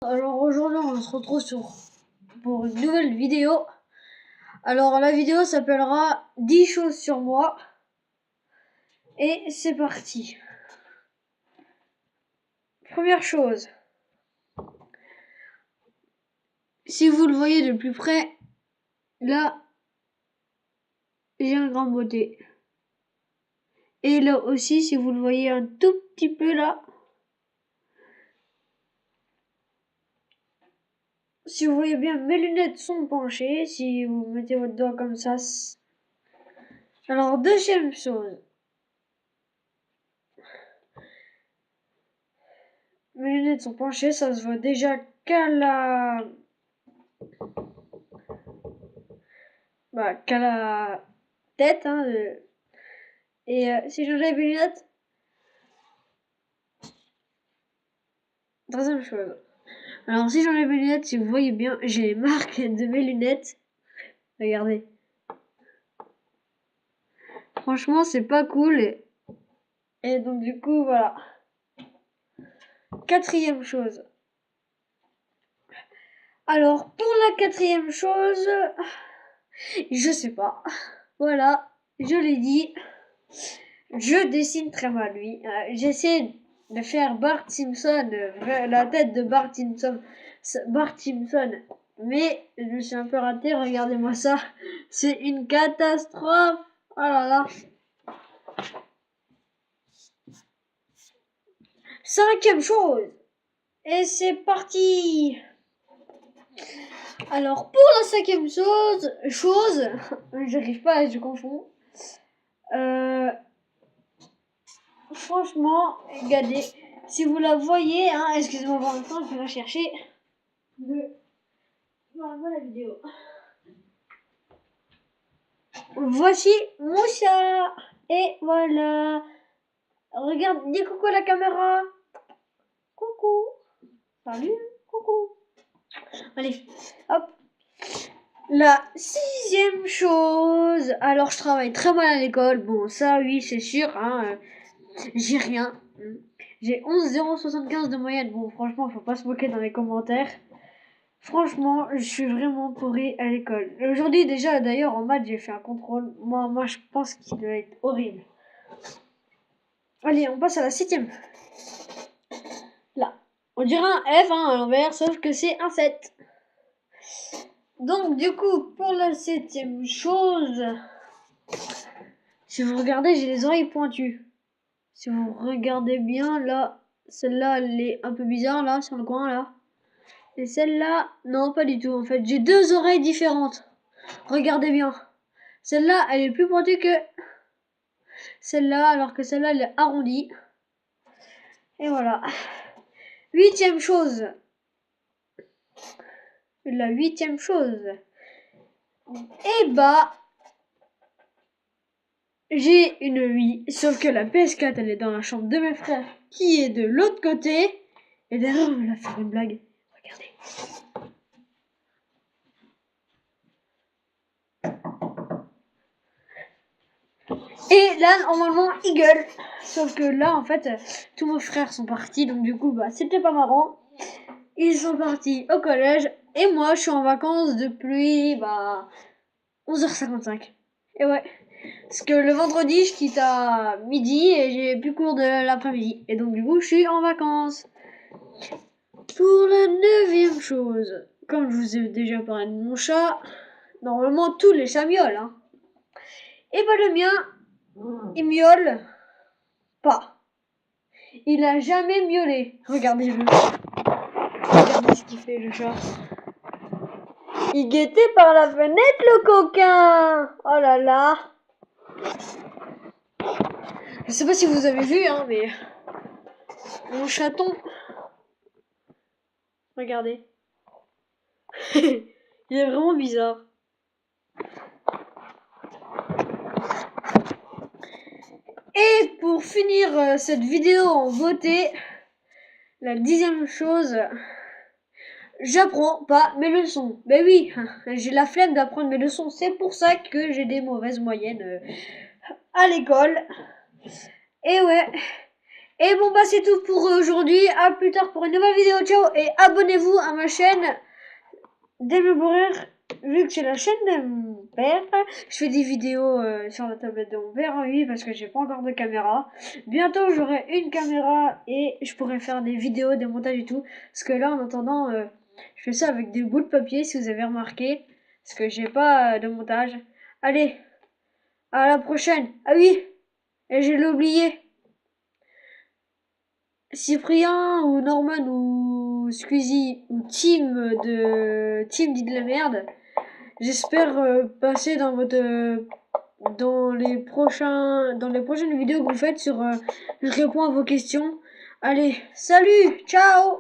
Alors aujourd'hui on se retrouve pour une nouvelle vidéo. Alors la vidéo s'appellera 10 choses sur moi. Et c'est parti. Première chose. Si vous le voyez de plus près, là j'ai un grand beauté. Et là aussi si vous le voyez un tout petit peu là. Si vous voyez bien, mes lunettes sont penchées. Si vous mettez votre doigt comme ça. Alors, deuxième chose. Mes lunettes sont penchées, ça se voit déjà qu'à la tête. Hein, Et si j'enlève mes lunettes. Troisième chose. Alors, si j'enlève mes lunettes, si vous voyez bien, j'ai les marques de mes lunettes. Regardez. Franchement, c'est pas cool. Et donc, du coup, voilà. Quatrième chose. Alors, pour la quatrième chose, je sais pas. Voilà, je l'ai dit. Je dessine très mal, oui. J'essaie de faire Bart Simpson, la tête de Bart Simpson, mais je me suis un peu raté. Regardez-moi ça, c'est une catastrophe. Oh là là. Cinquième chose, et c'est parti. Alors pour la cinquième chose, j'arrive pas, je confonds. Franchement, regardez, si vous la voyez, hein, excusez-moi pour l'instant, je vais la chercher. Voilà la vidéo. Voici mon chat. Et voilà. Regarde, dis coucou à la caméra. Coucou. Salut, coucou. Allez, hop. La sixième chose. Alors, je travaille très mal à l'école. Bon, ça, oui, c'est sûr. Hein, j'ai rien. J'ai 11,075 de moyenne. Bon, franchement, faut pas se moquer dans les commentaires. Franchement, je suis vraiment pourri à l'école. Aujourd'hui, déjà, d'ailleurs, en maths, j'ai fait un contrôle. Moi, je pense qu'il doit être horrible. Allez, on passe à la septième. Là. On dirait un F hein, à l'envers, sauf que c'est un 7. Donc, du coup, pour la septième chose, si vous regardez, j'ai les oreilles pointues. Si vous regardez bien, là, celle-là, elle est un peu bizarre, là, sur le coin, là. Et celle-là, non, pas du tout. En fait, j'ai deux oreilles différentes. Regardez bien. Celle-là, elle est plus pointue que celle-là, alors que celle-là, elle est arrondie. Et voilà. Huitième chose. La huitième chose. Eh bah, j'ai une Wii, sauf que la PS4, elle est dans la chambre de mes frères, qui est de l'autre côté. Et derrière, on va faire une blague. Regardez. Et là, normalement, il gueule. Sauf que là, en fait, tous mes frères sont partis, donc du coup, bah, c'était pas marrant. Ils sont partis au collège, et moi, je suis en vacances depuis, 11h55. Et ouais. Parce que le vendredi, je quitte à midi et j'ai plus cours de l'après-midi. Et donc, du coup, je suis en vacances. Pour la neuvième chose, comme je vous ai déjà parlé de mon chat, normalement, tous les chats miaulent, hein. Et bah, le mien, il miaule pas. Il a jamais miaulé. Regardez-le. Regardez ce qu'il fait, le chat. Il guettait par la fenêtre, le coquin. Oh là là. Je sais pas si vous avez vu, hein, mais mon chaton. Regardez. Il est vraiment bizarre. Et pour finir cette vidéo en beauté, la dixième chose, j'apprends pas mes leçons. Ben oui, j'ai la flemme d'apprendre mes leçons. C'est pour ça que j'ai des mauvaises moyennes à l'école. Et ouais. Et bon bah c'est tout pour aujourd'hui. À plus tard pour une nouvelle vidéo. Ciao et abonnez-vous à ma chaîne d'Aime Mourir. Vu que c'est la chaîne de mon père, je fais des vidéos sur la tablette de mon père, oui, parce que j'ai pas encore de caméra. Bientôt j'aurai une caméra et je pourrai faire des vidéos, des montages et tout. Parce que là en attendant, je fais ça avec des bouts de papier si vous avez remarqué. Parce que j'ai pas de montage. Allez, à la prochaine. Ah oui, et je l'ai oublié. Cyprien ou Norman ou Squeezie ou Team dit de la merde. J'espère passer dans votre dans les prochaines vidéos que vous faites sur je réponds à vos questions. Allez, salut, ciao.